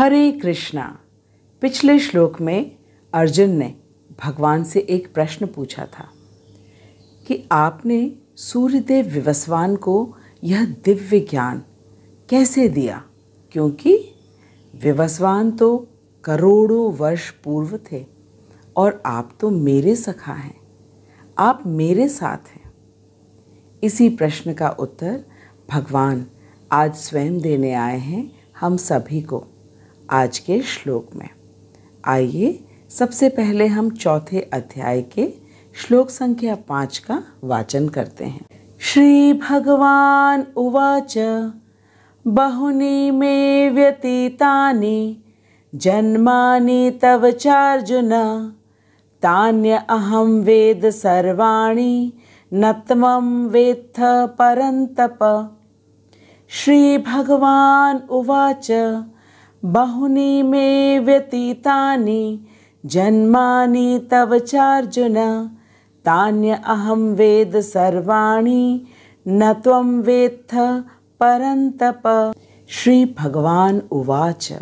हरे कृष्णा। पिछले श्लोक में अर्जुन ने भगवान से एक प्रश्न पूछा था कि आपने सूर्यदेव विवस्वान को यह दिव्य ज्ञान कैसे दिया, क्योंकि विवस्वान तो करोड़ों वर्ष पूर्व थे और आप तो मेरे सखा हैं, आप मेरे साथ हैं। इसी प्रश्न का उत्तर भगवान आज स्वयं देने आए हैं हम सभी को आज के श्लोक में। आइए सबसे पहले हम चौथे अध्याय के श्लोक संख्या 5 का वाचन करते हैं। श्री भगवान उवाच बहुनि मे व्यतीतानि जन्मानि तव चार्जुन तान्य अहं वेद सर्वाणि न त्वं वेत्थ परन्तप। श्री भगवान उवाच बहुनि मे व्यतीतानि जन्मानि तव चार्जुन तान्य अहं वेद सर्वाणि न त्वं वेत्थ परन्तप। श्री भगवान उवाच,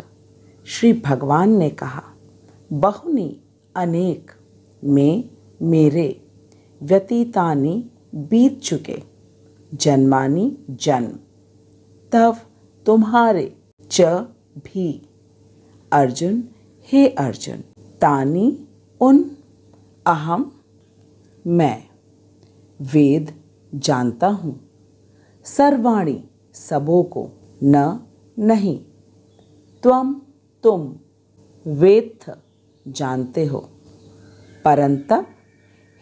श्री भगवान ने कहा, बहुनि अनेक में मेरे व्यतीतानि बीत चुके, जन्मानि जन्म, तव तुम्हारे, च भी। अर्जुन, हे अर्जुन, तानि उन, अहम मैं, वेद जानता हूँ, सर्वाणि सबों को, न नहीं, त्वम तुम, वेत्थ जानते हो, परंतप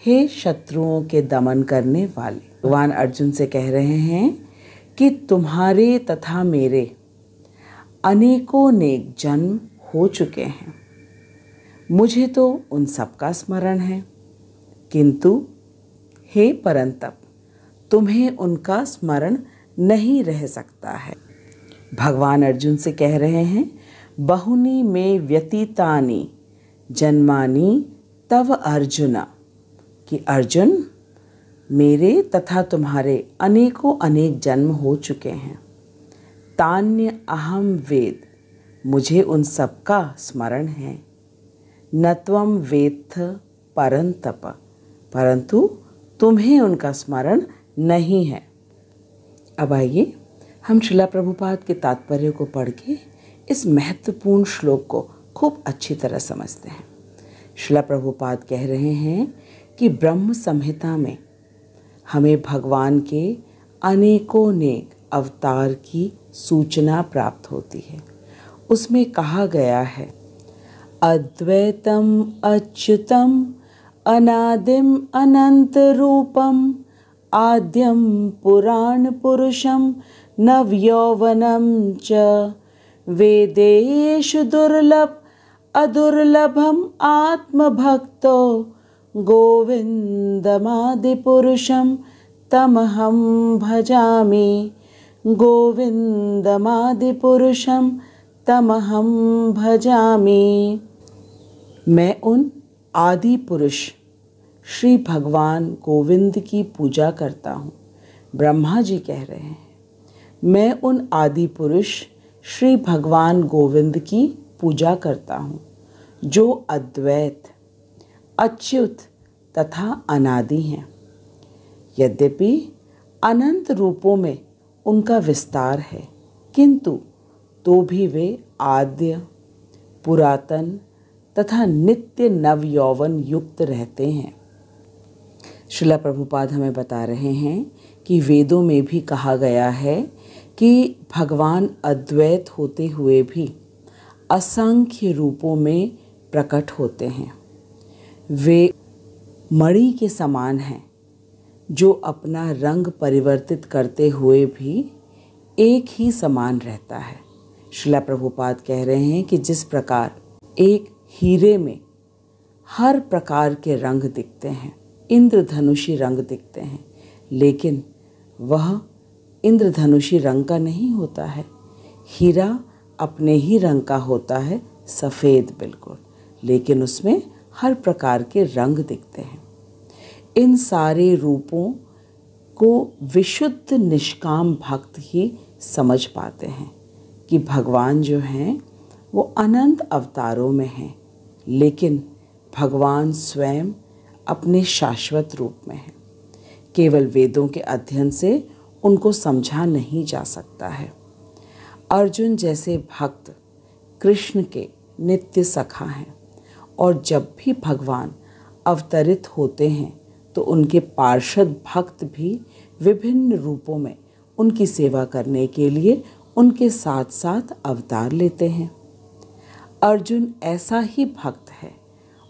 हे शत्रुओं के दमन करने वाले। भगवान अर्जुन से कह रहे हैं कि तुम्हारे तथा मेरे अनेकों नेक जन्म हो चुके हैं, मुझे तो उन सब का स्मरण है, किंतु हे परंतप तुम्हें उनका स्मरण नहीं रह सकता है। भगवान अर्जुन से कह रहे हैं, बहुनि में व्यतीतानि जन्मानि तव अर्जुन, कि अर्जुन मेरे तथा तुम्हारे अनेकों अनेक जन्म हो चुके हैं। तान्य अहम वेद, मुझे उन सब का स्मरण है, न त्वं वेत्थ परन्तप, परंतु तुम्हें उनका स्मरण नहीं है। अब आइए हम श्रील प्रभुपाद के तात्पर्य को पढ़ के इस महत्वपूर्ण श्लोक को खूब अच्छी तरह समझते हैं। श्रील प्रभुपाद कह रहे हैं कि ब्रह्म संहिता में हमें भगवान के अनेकों नेक अवतार की सूचना प्राप्त होती है। उसमें कहा गया है, अद्वैतम अच्युतम अनादिम अनंत रूपम आद्यम पुराण पुरुषम नवयौवनम च वेदेषु दुर्लभ अदुर्लभम आत्मभक्तो गोविंदमादि पुरुषम तमहं भजामि, गोविंदमादि पुरुषम तमहं भजामि। मैं उन आदि पुरुष श्री भगवान गोविंद की पूजा करता हूँ। ब्रह्मा जी कह रहे हैं, मैं उन आदि पुरुष श्री भगवान गोविंद की पूजा करता हूँ, जो अद्वैत, अच्युत तथा अनादि हैं। यद्यपि अनंत रूपों में उनका विस्तार है, किंतु तो भी वे आद्य, पुरातन तथा नित्य नवयौवन युक्त रहते हैं। श्रील प्रभुपाद हमें बता रहे हैं कि वेदों में भी कहा गया है कि भगवान अद्वैत होते हुए भी असंख्य रूपों में प्रकट होते हैं। वे मणि के समान हैं, जो अपना रंग परिवर्तित करते हुए भी एक ही समान रहता है। श्रील प्रभुपाद कह रहे हैं कि जिस प्रकार एक हीरे में हर प्रकार के रंग दिखते हैं, इंद्रधनुषी रंग दिखते हैं, लेकिन वह इंद्रधनुषी रंग का नहीं होता है। हीरा अपने ही रंग का होता है, सफ़ेद बिल्कुल, लेकिन उसमें हर प्रकार के रंग दिखते हैं। इन सारे रूपों को विशुद्ध निष्काम भक्त ही समझ पाते हैं कि भगवान जो हैं वो अनंत अवतारों में हैं, लेकिन भगवान स्वयं अपने शाश्वत रूप में हैं। केवल वेदों के अध्ययन से उनको समझा नहीं जा सकता है। अर्जुन जैसे भक्त कृष्ण के नित्य सखा हैं और जब भी भगवान अवतरित होते हैं तो उनके पार्षद भक्त भी विभिन्न रूपों में उनकी सेवा करने के लिए उनके साथ साथ अवतार लेते हैं। अर्जुन ऐसा ही भक्त है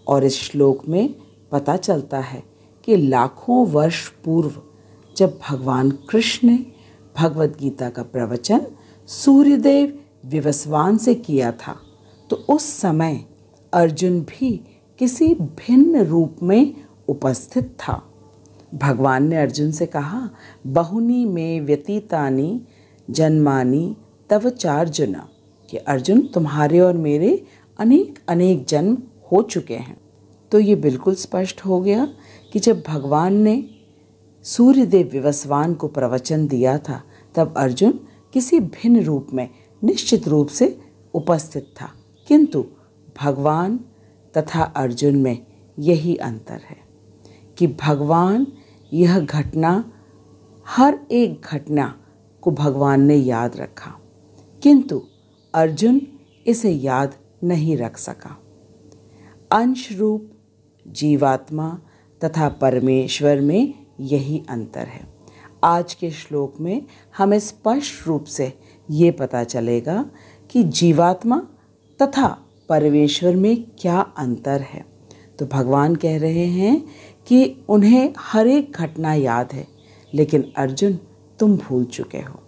और इस श्लोक में पता चलता है कि लाखों वर्ष पूर्व जब भगवान कृष्ण ने भगवत गीता का प्रवचन सूर्यदेव विवस्वान से किया था तो उस समय अर्जुन भी किसी भिन्न रूप में उपस्थित था। भगवान ने अर्जुन से कहा, बहुनी में व्यतीतानि जन्मानि तव चार्जुन, कि अर्जुन तुम्हारे और मेरे अनेक अनेक जन्म हो चुके हैं। तो ये बिल्कुल स्पष्ट हो गया कि जब भगवान ने सूर्यदेव विवस्वान को प्रवचन दिया था तब अर्जुन किसी भिन्न रूप में निश्चित रूप से उपस्थित था, किंतु भगवान तथा अर्जुन में यही अंतर है कि भगवान यह घटना, हर एक घटना को भगवान ने याद रखा, किंतु अर्जुन इसे याद नहीं रख सका। अंश रूप जीवात्मा तथा परमेश्वर में यही अंतर है। आज के श्लोक में हमें स्पष्ट रूप से ये पता चलेगा कि जीवात्मा तथा परमेश्वर में क्या अंतर है। तो भगवान कह रहे हैं कि उन्हें हर एक घटना याद है, लेकिन अर्जुन तुम भूल चुके हो।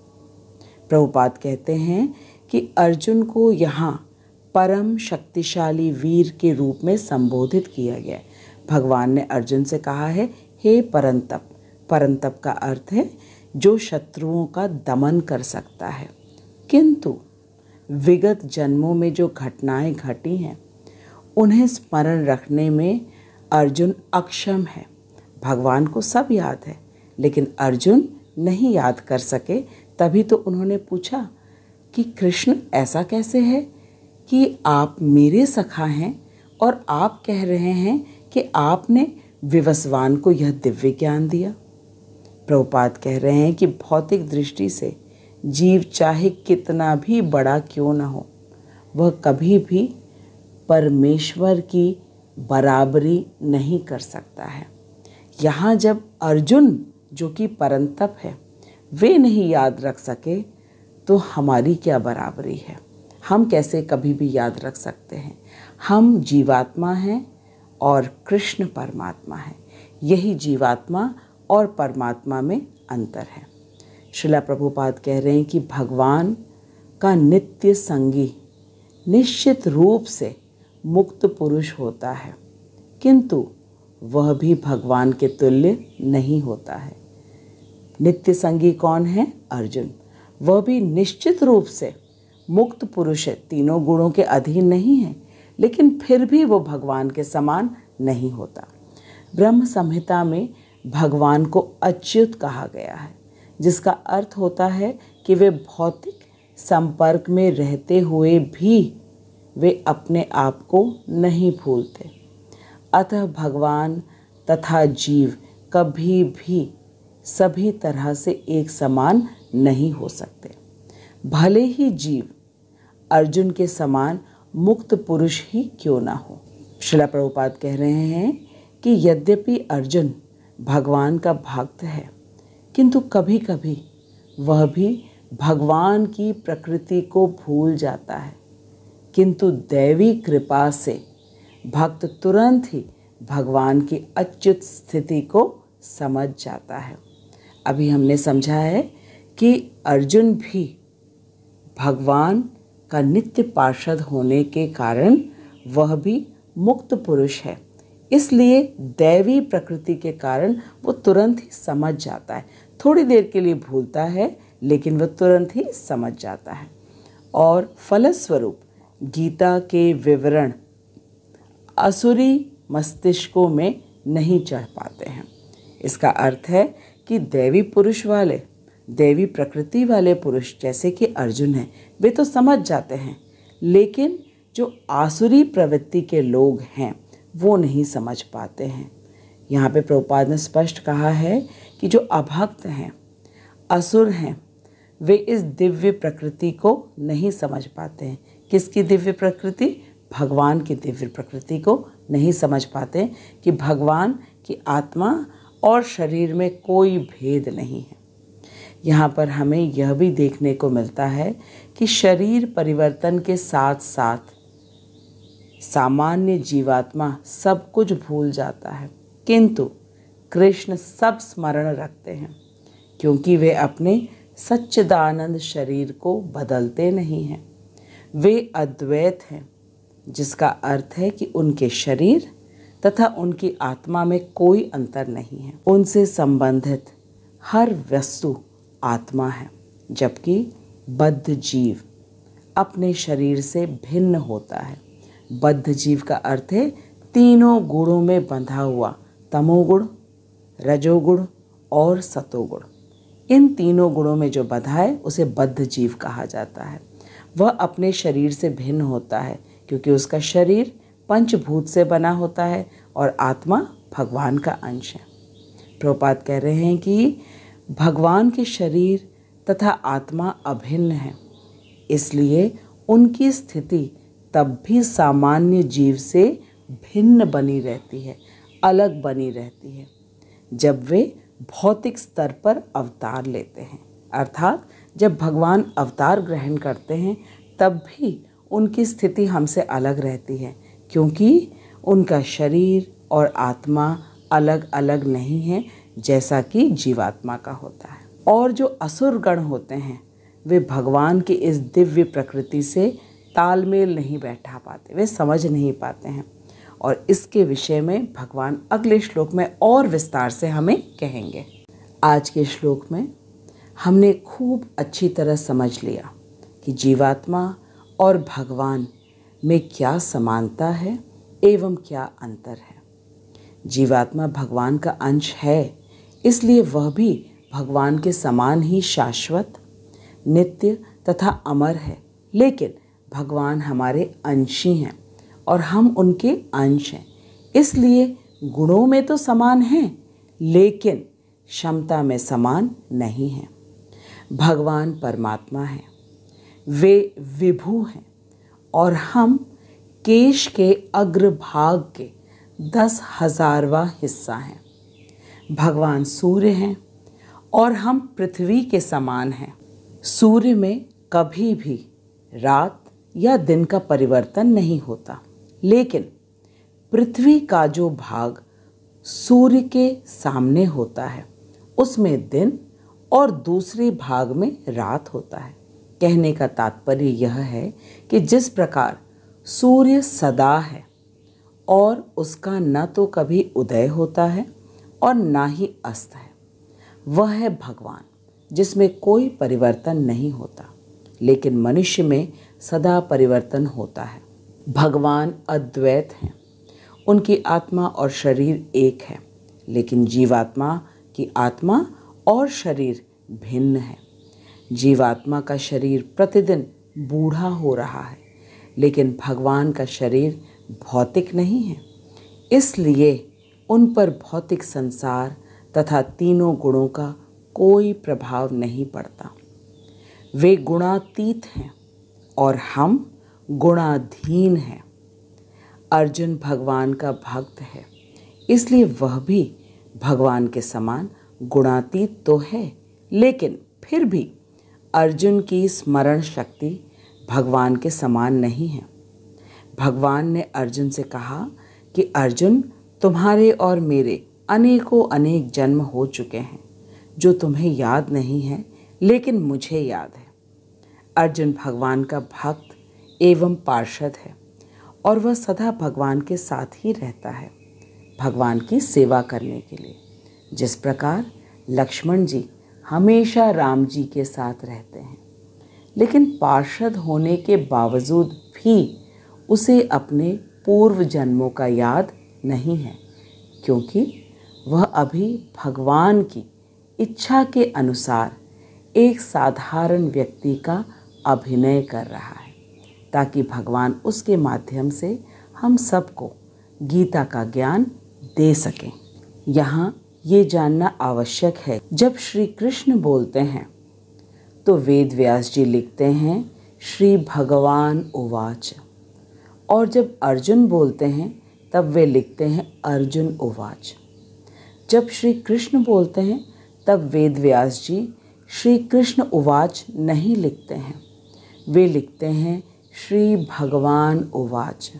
प्रभुपाद कहते हैं कि अर्जुन को यहाँ परम शक्तिशाली वीर के रूप में संबोधित किया गया है। भगवान ने अर्जुन से कहा है, हे परंतप। परंतप का अर्थ है जो शत्रुओं का दमन कर सकता है, किंतु विगत जन्मों में जो घटनाएं घटी हैं उन्हें स्मरण रखने में अर्जुन अक्षम है। भगवान को सब याद है, लेकिन अर्जुन नहीं याद कर सके। तभी तो उन्होंने पूछा कि कृष्ण ऐसा कैसे है कि आप मेरे सखा हैं और आप कह रहे हैं कि आपने विवस्वान को यह दिव्य ज्ञान दिया। प्रभुपाद कह रहे हैं कि भौतिक दृष्टि से जीव चाहे कितना भी बड़ा क्यों न हो, वह कभी भी परमेश्वर की बराबरी नहीं कर सकता है। यहाँ जब अर्जुन जो कि परंतप है वे नहीं याद रख सके तो हमारी क्या बराबरी है। हम कैसे कभी भी याद रख सकते हैं। हम जीवात्मा हैं और कृष्ण परमात्मा है। यही जीवात्मा और परमात्मा में अंतर है। श्रीला प्रभुपाद कह रहे हैं कि भगवान का नित्य संगी निश्चित रूप से मुक्त पुरुष होता है, किंतु वह भी भगवान के तुल्य नहीं होता है। नित्य संगी कौन है? अर्जुन। वह भी निश्चित रूप से मुक्त पुरुष है, तीनों गुणों के अधीन नहीं है, लेकिन फिर भी वो भगवान के समान नहीं होता। ब्रह्म संहिता में भगवान को अच्युत कहा गया है, जिसका अर्थ होता है कि वे भौतिक संपर्क में रहते हुए भी वे अपने आप को नहीं भूलते। अतः भगवान तथा जीव कभी भी सभी तरह से एक समान नहीं हो सकते। भले ही जीव अर्जुन के समान मुक्त पुरुष ही क्यों ना हो। श्रीला प्रभुपाद कह रहे हैं कि यद्यपि अर्जुन भगवान का भक्त है, किंतु कभी कभी वह भी भगवान की प्रकृति को भूल जाता है, किंतु दैवी कृपा से भक्त तुरंत ही भगवान की अच्युत स्थिति को समझ जाता है। अभी हमने समझा है कि अर्जुन भी भगवान का नित्य पार्षद होने के कारण वह भी मुक्त पुरुष है, इसलिए दैवी प्रकृति के कारण वो तुरंत ही समझ जाता है। थोड़ी देर के लिए भूलता है, लेकिन वह तुरंत ही समझ जाता है। और फलस्वरूप गीता के विवरण असुरी मस्तिष्कों में नहीं चढ़ पाते हैं। इसका अर्थ है कि दैवी पुरुष वाले, दैवी प्रकृति वाले पुरुष जैसे कि अर्जुन हैं, वे तो समझ जाते हैं, लेकिन जो आसुरी प्रवृत्ति के लोग हैं वो नहीं समझ पाते हैं। यहाँ पे प्रभुपाद ने स्पष्ट कहा है कि जो अभक्त हैं, असुर हैं, वे इस दिव्य प्रकृति को नहीं समझ पाते हैं। किसकी दिव्य प्रकृति? भगवान की दिव्य प्रकृति को नहीं समझ पाते कि भगवान की आत्मा और शरीर में कोई भेद नहीं है। यहाँ पर हमें यह भी देखने को मिलता है कि शरीर परिवर्तन के साथ साथ सामान्य जीवात्मा सब कुछ भूल जाता है, किंतु कृष्ण सब स्मरण रखते हैं, क्योंकि वे अपने सच्चिदानंद शरीर को बदलते नहीं हैं। वे अद्वैत हैं, जिसका अर्थ है कि उनके शरीर तथा उनकी आत्मा में कोई अंतर नहीं है। उनसे संबंधित हर वस्तु आत्मा है, जबकि बद्ध जीव अपने शरीर से भिन्न होता है। बद्ध जीव का अर्थ है तीनों गुणों में बंधा हुआ, तमोगुण, रजोगुण और सतोगुण। इन तीनों गुणों में जो बंधा है उसे बद्ध जीव कहा जाता है। वह अपने शरीर से भिन्न होता है, क्योंकि उसका शरीर पंचभूत से बना होता है और आत्मा भगवान का अंश है। प्रभुपाद कह रहे हैं कि भगवान के शरीर तथा आत्मा अभिन्न है, इसलिए उनकी स्थिति तब भी सामान्य जीव से भिन्न बनी रहती है, अलग बनी रहती है, जब वे भौतिक स्तर पर अवतार लेते हैं। अर्थात जब भगवान अवतार ग्रहण करते हैं तब भी उनकी स्थिति हमसे अलग रहती है, क्योंकि उनका शरीर और आत्मा अलग अलग नहीं है, जैसा कि जीवात्मा का होता है। और जो असुर गण होते हैं वे भगवान की इस दिव्य प्रकृति से तालमेल नहीं बैठा पाते, वे समझ नहीं पाते हैं, और इसके विषय में भगवान अगले श्लोक में और विस्तार से हमें कहेंगे। आज के श्लोक में हमने खूब अच्छी तरह समझ लिया कि जीवात्मा और भगवान में क्या समानता है एवं क्या अंतर है। जीवात्मा भगवान का अंश है, इसलिए वह भी भगवान के समान ही शाश्वत, नित्य तथा अमर है। लेकिन भगवान हमारे अंशी हैं और हम उनके अंश हैं, इसलिए गुणों में तो समान हैं, लेकिन क्षमता में समान नहीं हैं। भगवान परमात्मा हैं, वे विभु हैं और हम केश के अग्रभाग के 10,000वां हिस्सा हैं। भगवान सूर्य हैं और हम पृथ्वी के समान हैं। सूर्य में कभी भी रात या दिन का परिवर्तन नहीं होता, लेकिन पृथ्वी का जो भाग सूर्य के सामने होता है उसमें दिन और दूसरे भाग में रात होता है। कहने का तात्पर्य यह है कि जिस प्रकार सूर्य सदा है और उसका न तो कभी उदय होता है और ना ही अस्त है, वह है भगवान, जिसमें कोई परिवर्तन नहीं होता, लेकिन मनुष्य में सदा परिवर्तन होता है। भगवान अद्वैत हैं, उनकी आत्मा और शरीर एक है, लेकिन जीवात्मा की आत्मा और शरीर भिन्न है। जीवात्मा का शरीर प्रतिदिन बूढ़ा हो रहा है, लेकिन भगवान का शरीर भौतिक नहीं है, इसलिए उन पर भौतिक संसार तथा तीनों गुणों का कोई प्रभाव नहीं पड़ता। वे गुणातीत हैं और हम गुणाधीन हैं। अर्जुन भगवान का भक्त है, इसलिए वह भी भगवान के समान गुणातीत तो है, लेकिन फिर भी अर्जुन की स्मरण शक्ति भगवान के समान नहीं है। भगवान ने अर्जुन से कहा कि अर्जुन, तुम्हारे और मेरे अनेकों अनेक जन्म हो चुके हैं जो तुम्हें याद नहीं है, लेकिन मुझे याद है। अर्जुन भगवान का भक्त एवं पार्षद है और वह सदा भगवान के साथ ही रहता है, भगवान की सेवा करने के लिए। जिस प्रकार लक्ष्मण जी हमेशा राम जी के साथ रहते हैं, लेकिन पार्षद होने के बावजूद भी उसे अपने पूर्व जन्मों का याद नहीं है, क्योंकि वह अभी भगवान की इच्छा के अनुसार एक साधारण व्यक्ति का अभिनय कर रहा है। ताकि भगवान उसके माध्यम से हम सबको गीता का ज्ञान दे सकें। यहाँ ये जानना आवश्यक है, जब श्री कृष्ण बोलते हैं तो वेद व्यास जी लिखते हैं श्री भगवान उवाच, और जब अर्जुन बोलते हैं तब वे लिखते हैं अर्जुन उवाच। जब श्री कृष्ण बोलते हैं तब वेद व्यास जी श्री कृष्ण उवाच नहीं लिखते हैं, वे लिखते हैं श्री भगवान उवाच।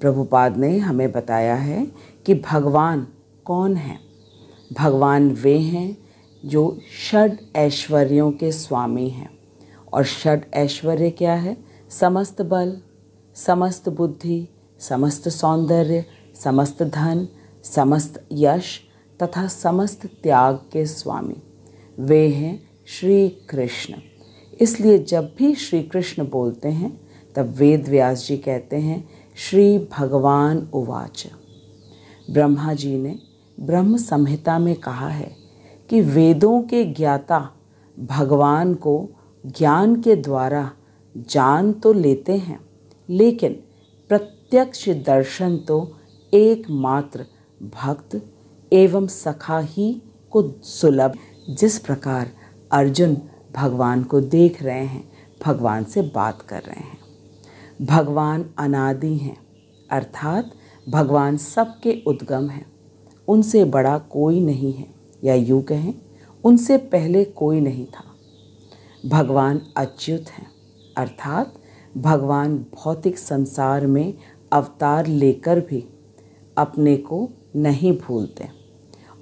प्रभुपाद ने हमें बताया है कि भगवान कौन है। भगवान वे हैं जो षड ऐश्वर्यों के स्वामी हैं। और षड ऐश्वर्य क्या है? समस्त बल, समस्त बुद्धि, समस्त सौंदर्य, समस्त धन, समस्त यश तथा समस्त त्याग के स्वामी वे हैं श्री कृष्ण। इसलिए जब भी श्री कृष्ण बोलते हैं तब वेद व्यास जी कहते हैं श्री भगवान उवाच। ब्रह्मा जी ने ब्रह्म संहिता में कहा है कि वेदों के ज्ञाता भगवान को ज्ञान के द्वारा जान तो लेते हैं, लेकिन प्रत्यक्ष दर्शन तो एकमात्र भक्त एवं सखा ही को सुलभ। जिस प्रकार अर्जुन भगवान को देख रहे हैं, भगवान से बात कर रहे हैं। भगवान अनादि हैं, अर्थात भगवान सबके उद्गम हैं। उनसे बड़ा कोई नहीं है, या यूँ कहें उनसे पहले कोई नहीं था। भगवान अच्युत हैं, अर्थात भगवान भौतिक संसार में अवतार लेकर भी अपने को नहीं भूलते।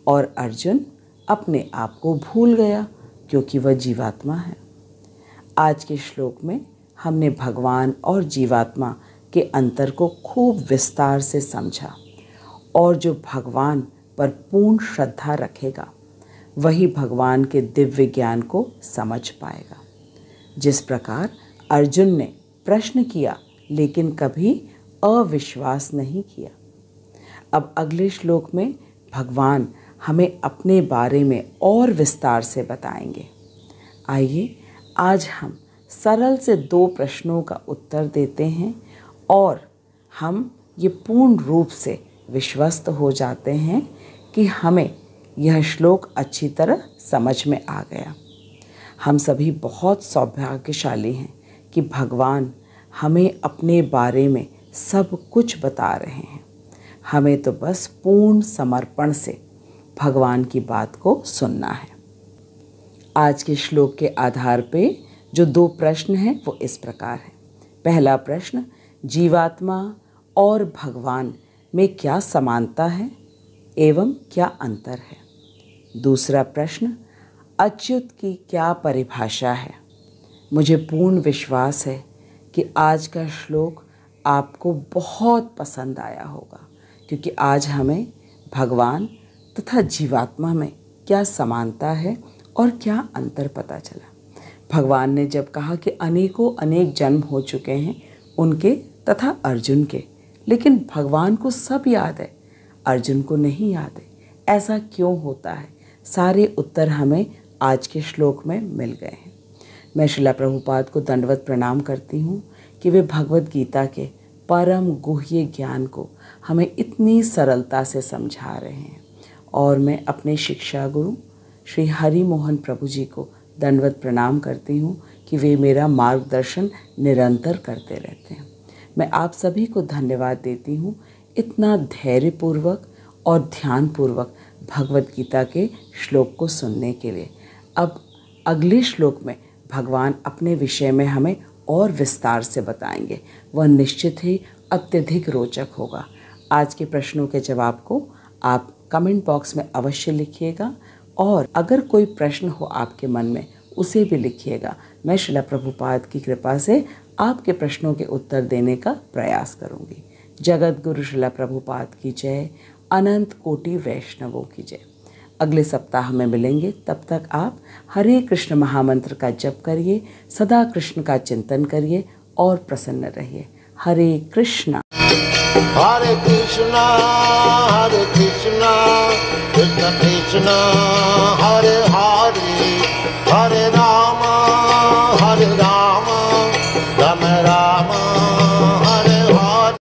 और अर्जुन अपने आप को भूल गया क्योंकि वह जीवात्मा है। आज के श्लोक में हमने भगवान और जीवात्मा के अंतर को खूब विस्तार से समझा। और जो भगवान पर पूर्ण श्रद्धा रखेगा वही भगवान के दिव्य ज्ञान को समझ पाएगा। जिस प्रकार अर्जुन ने प्रश्न किया लेकिन कभी अविश्वास नहीं किया। अब अगले श्लोक में भगवान हमें अपने बारे में और विस्तार से बताएंगे। आइए आज हम सरल से 2 प्रश्नों का उत्तर देते हैं और हम ये पूर्ण रूप से विश्वस्त हो जाते हैं कि हमें यह श्लोक अच्छी तरह समझ में आ गया। हम सभी बहुत सौभाग्यशाली हैं कि भगवान हमें अपने बारे में सब कुछ बता रहे हैं। हमें तो बस पूर्ण समर्पण से भगवान की बात को सुनना है। आज के श्लोक के आधार पे जो 2 प्रश्न हैं वो इस प्रकार हैं। पहला प्रश्न, जीवात्मा और भगवान में क्या समानता है एवं क्या अंतर है? दूसरा प्रश्न, अच्युत की क्या परिभाषा है? मुझे पूर्ण विश्वास है कि आज का श्लोक आपको बहुत पसंद आया होगा, क्योंकि आज हमें भगवान तथा जीवात्मा में क्या समानता है और क्या अंतर पता चला। भगवान ने जब कहा कि अनेकों अनेक जन्म हो चुके हैं उनके तथा अर्जुन के, लेकिन भगवान को सब याद है, अर्जुन को नहीं याद है। ऐसा क्यों होता है? सारे उत्तर हमें आज के श्लोक में मिल गए हैं। मैं श्रीला प्रभुपाद को दंडवत प्रणाम करती हूँ कि वे भगवत गीता के परम गुह्य ज्ञान को हमें इतनी सरलता से समझा रहे हैं। और मैं अपने शिक्षा गुरु श्री हरि मोहन प्रभु जी को दंडवत प्रणाम करती हूँ कि वे मेरा मार्गदर्शन निरंतर करते रहते हैं। मैं आप सभी को धन्यवाद देती हूँ इतना धैर्यपूर्वक और ध्यानपूर्वक भगवत गीता के श्लोक को सुनने के लिए। अब अगले श्लोक में भगवान अपने विषय में हमें और विस्तार से बताएंगे। वह निश्चित ही अत्यधिक रोचक होगा। आज के प्रश्नों के जवाब को आप कमेंट बॉक्स में अवश्य लिखिएगा, और अगर कोई प्रश्न हो आपके मन में उसे भी लिखिएगा। मैं श्रीला प्रभुपाद की कृपा से आपके प्रश्नों के उत्तर देने का प्रयास करूंगी। जगत गुरु श्रीला प्रभुपाद की जय, अनंत कोटि वैष्णवों की जय। अगले सप्ताह में मिलेंगे, तब तक आप हरे कृष्ण महामंत्र का जप करिए, सदा कृष्ण का चिंतन करिए और प्रसन्न रहिए। हरे Krishna Hare Krishna, Krishna Krishna,